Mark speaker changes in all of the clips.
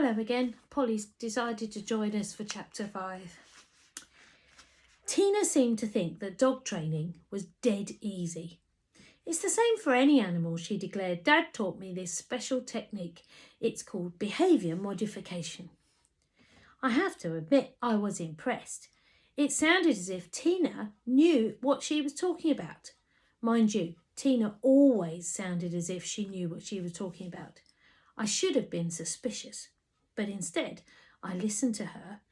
Speaker 1: Hello again. Polly's decided to join us for chapter 5. Tina seemed to think that dog training was dead easy. It's the same for any animal, she declared. Dad taught me this special technique. It's called behaviour modification. I have to admit I was impressed. It sounded as if Tina knew what she was talking about. Mind you, Tina always sounded as if she knew what she was talking about. I should have been suspicious, but instead I listened to her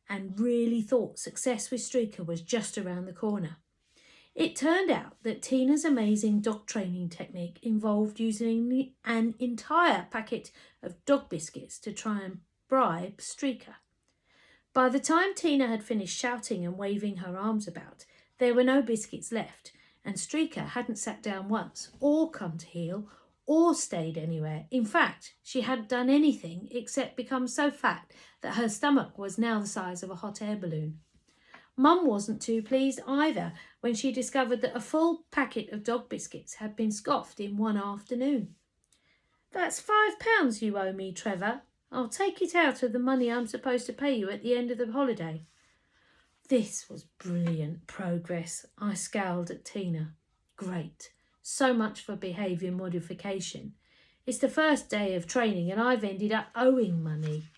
Speaker 1: and really thought success with Streaker was just around the corner. It turned out that Tina's amazing dog training technique involved using an entire packet of dog biscuits to try and bribe Streaker. By the time Tina had finished shouting and waving her arms about, there were no biscuits left, and Streaker hadn't sat down once, or come to heel, or stayed anywhere. In fact, she hadn't done anything except become so fat that her stomach was now the size of a hot air balloon. Mum wasn't too pleased either when she discovered that a full packet of dog biscuits had been scoffed in one afternoon. "That's £5 you owe me, Trevor. I'll take it out of the money I'm supposed to pay you at the end of the holiday." This was brilliant progress. I scowled at Tina. Great. So much for behaviour modification. It's the first day of training and I've ended up owing money.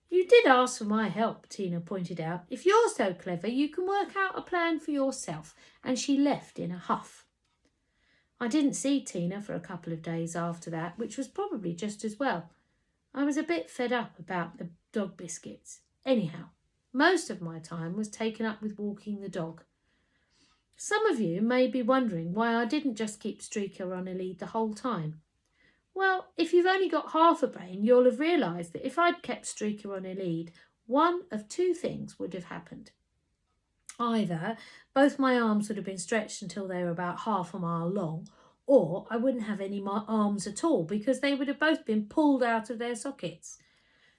Speaker 1: "You did ask for my help," Tina pointed out. "If you're so clever, you can work out a plan for yourself." And she left in a huff. I didn't see Tina for a couple of days after that, which was probably just as well. I was a bit fed up about the dog biscuits. Anyhow, most of my time was taken up with walking the dog. Some of you may be wondering why I didn't just keep Streaker on a lead the whole time. Well, if you've only got half a brain, you'll have realised that if I'd kept Streaker on a lead, one of two things would have happened. Either both my arms would have been stretched until they were about half a mile long, or I wouldn't have any arms at all because they would have both been pulled out of their sockets.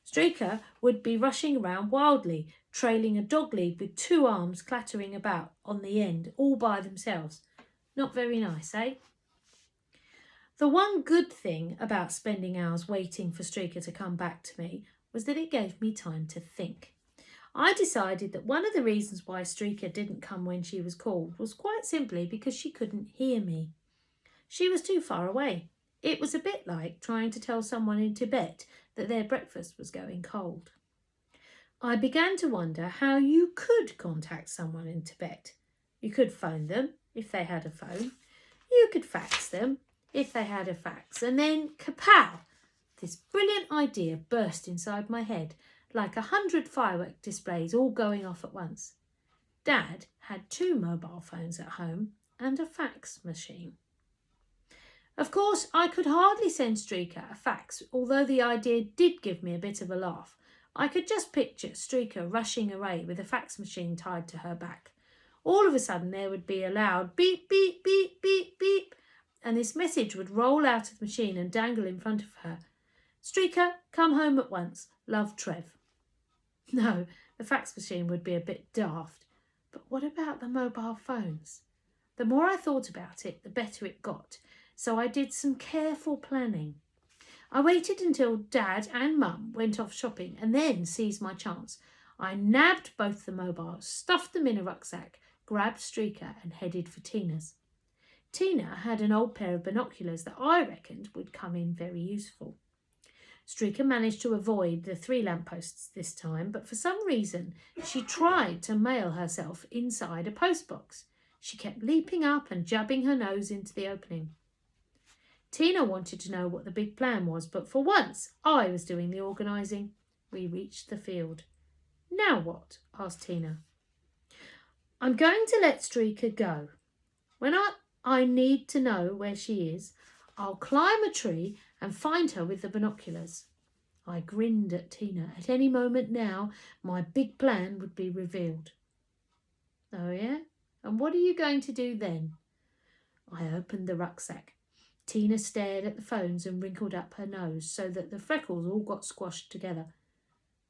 Speaker 1: Streaker would be rushing around wildly, trailing a dog lead with two arms clattering about on the end, all by themselves. Not very nice, eh? The one good thing about spending hours waiting for Streaker to come back to me was that it gave me time to think. I decided that one of the reasons why Streaker didn't come when she was called was quite simply because she couldn't hear me. She was too far away. It was a bit like trying to tell someone in Tibet that their breakfast was going cold. I began to wonder how you could contact someone in Tibet. You could phone them if they had a phone. You could fax them if they had a fax. And then, kapow! This brilliant idea burst inside my head like 100 firework displays all going off at once. Dad had 2 mobile phones at home and a fax machine. Of course, I could hardly send Streaker a fax, although the idea did give me a bit of a laugh. I could just picture Streaker rushing away with a fax machine tied to her back. All of a sudden there would be a loud beep, beep, beep, beep, beep, and this message would roll out of the machine and dangle in front of her. "Streaker, come home at once. Love, Trev." No, the fax machine would be a bit daft. But what about the mobile phones? The more I thought about it, the better it got. So I did some careful planning. I waited until Dad and Mum went off shopping and then seized my chance. I nabbed both the mobiles, stuffed them in a rucksack, grabbed Streaker and headed for Tina's. Tina had an old pair of binoculars that I reckoned would come in very useful. Streaker managed to avoid the 3 lampposts this time, but for some reason she tried to mail herself inside a postbox. She kept leaping up and jabbing her nose into the opening. Tina wanted to know what the big plan was, but for once I was doing the organising. We reached the field. "Now what?" asked Tina. "I'm going to let Streaker go. When I need to know where she is, I'll climb a tree and find her with the binoculars." I grinned at Tina. At any moment now, my big plan would be revealed. "Oh, yeah? And what are you going to do then?" I opened the rucksack. Tina stared at the phones and wrinkled up her nose so that the freckles all got squashed together.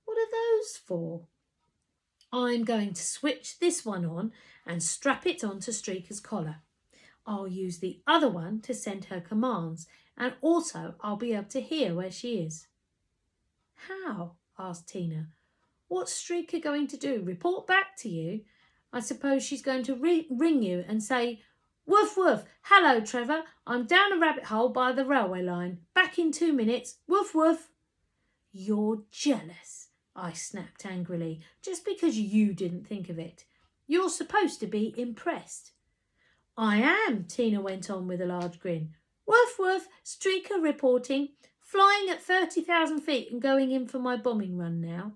Speaker 1: "What are those for?" "I'm going to switch this one on and strap it onto Streaker's collar. I'll use the other one to send her commands, and also I'll be able to hear where she is." How? Asked Tina. What's Streaker going to do? Report back to you? I suppose she's going to ring you and say, Woof woof, hello Trevor, I'm down a rabbit hole by the railway line. Back in 2 minutes, woof woof. You're jealous, I snapped angrily, just because you didn't think of it. You're supposed to be impressed. I am, Tina went on with a large grin. Woof woof, Streaker reporting, flying at 30,000 feet and going in for my bombing run now.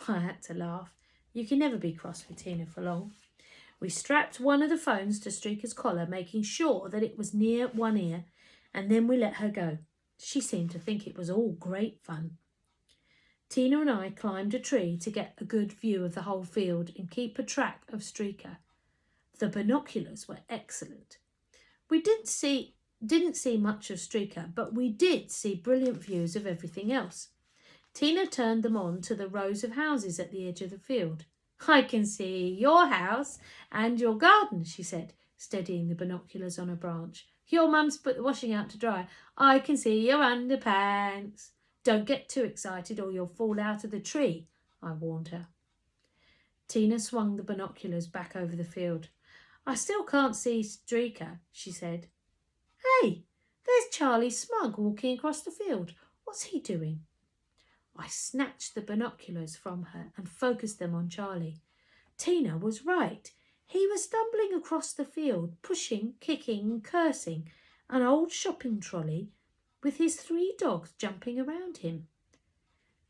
Speaker 1: I had to laugh. You can never be cross with Tina for long. We strapped one of the phones to Streaker's collar, making sure that it was near one ear, and then we let her go. She seemed to think it was all great fun. Tina and I climbed a tree to get a good view of the whole field and keep a track of Streaker. The binoculars were excellent. We didn't see much of Streaker, but we did see brilliant views of everything else. Tina turned them on to the rows of houses at the edge of the field. I can see your house and your garden, she said, steadying the binoculars on a branch. Your mum's put the washing out to dry. I can see your underpants. Don't get too excited or you'll fall out of the tree, I warned her. Tina swung the binoculars back over the field. I still can't see Streaker, she said. Hey, there's Charlie Smug walking across the field. What's he doing? I snatched the binoculars from her and focused them on Charlie. Tina was right. He was stumbling across the field, pushing, kicking and cursing an old shopping trolley with his 3 dogs jumping around him.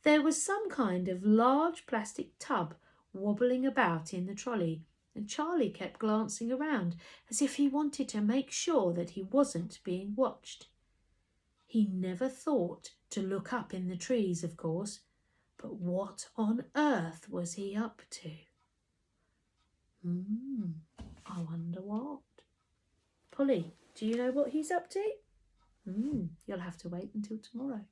Speaker 1: There was some kind of large plastic tub wobbling about in the trolley, and Charlie kept glancing around as if he wanted to make sure that he wasn't being watched. He never thought to look up in the trees, of course, but what on earth was he up to? I wonder what. Polly, do you know what he's up to? You'll have to wait until tomorrow.